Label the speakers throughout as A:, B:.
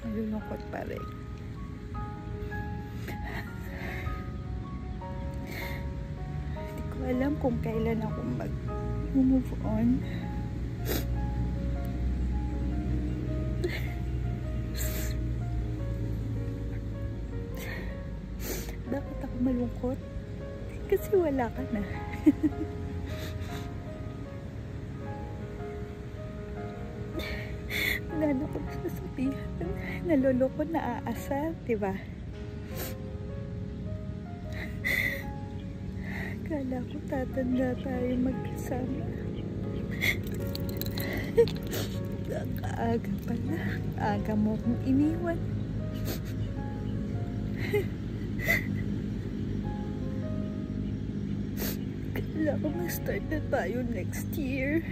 A: Nalulungkot pa rin. Hindi ko alam kung kailan ako mag-move on. Bakit ako malungkot? Kasi wala ka na. Wala na akong sasabihan. Nalulungkot, naaasar, diba? Kala ko tatanda tayo magkasama. Ang aga pala. Aga mo kong iniwan. Kala ko mag-start na tayo next year.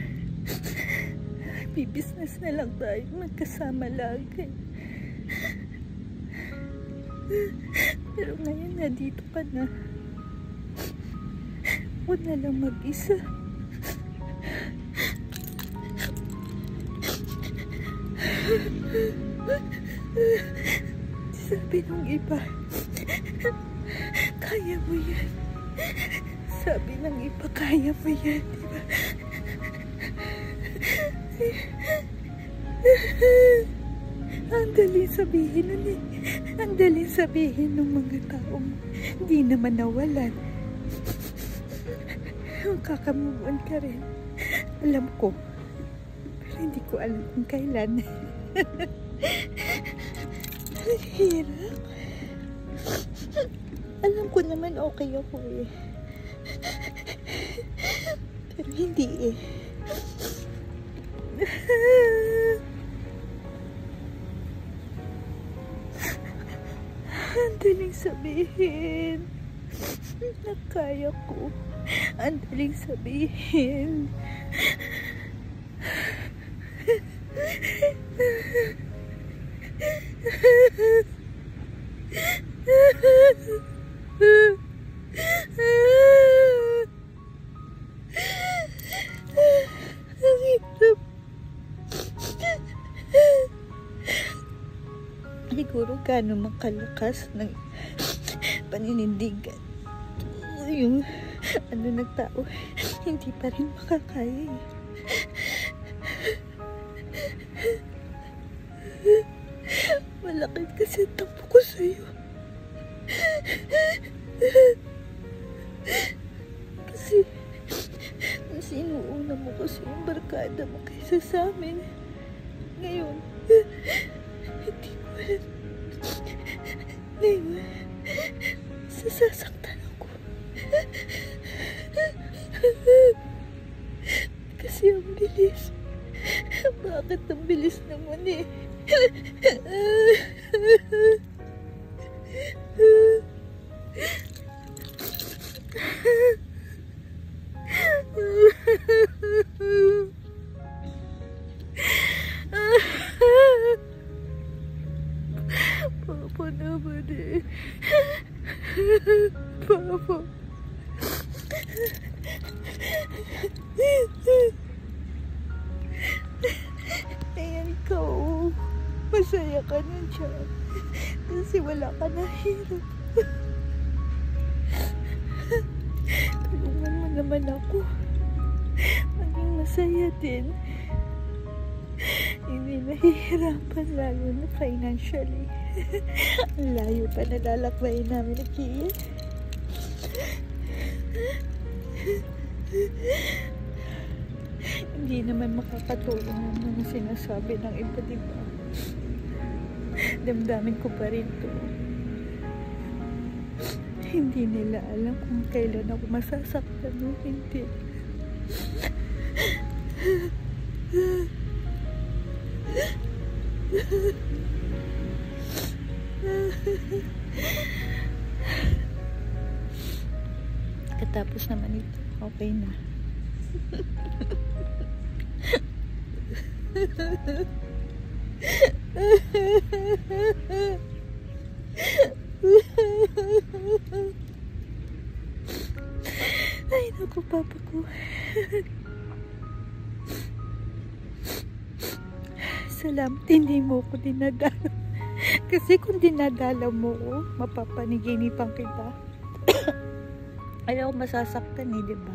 A: Business na lang tayo magkasama lagi. Pero ngayon nandito ka na. Huwag na lang mag-isa. Sabi nung iba, kaya mo yan. Sabi ng iba, kaya mo yan, diba? Ang dali sabihin nun eh. Ang dali sabihin ng mga taong hindi naman nawalan. Kakamuan ka rin. Alam ko. Pero hindi ko alam kung kailan. Ang hirap. Alam ko naman okay ako eh. Pero hindi eh. Ang daling sabihin na kaya ko. Ang daling sabihin ang hirap. Siguro gaano makalakas ng paninindigan yung ano ng tao, hindi pa rin makakaya eh. Malaki kasi tampo ko sa'yo. Kasi mas inuuna mo kasi yung barkada mo kaysa sa amin. Ngayon hindi ko alam. Ngayon sasasaktan ako. Kasi ang bilis. Bakit ang bilis naman eh? Papa naman eh. Papa. Ayan ikaw. Masaya ka na dyan. Kasi wala ka na hirap. Tulungan mo naman ako. Maging masaya din. Hindi nahihirapan lalo na financially. Ang layo pa nalalakbayin namin ni Kia. Hindi naman makakatulong ang mga sinasabi ng iba, diba? Damdamin ko pa rin to. Hindi nila alam kung kailan ako masasaktan o hindi. Katapos naman ito, okay na. Ay, naku, papa ko. Salamat, hindi mo ko dinadaan. Kasi kung dinadala mo ko, mapapaniginipan kita. Ayaw masasaktan eh, diba?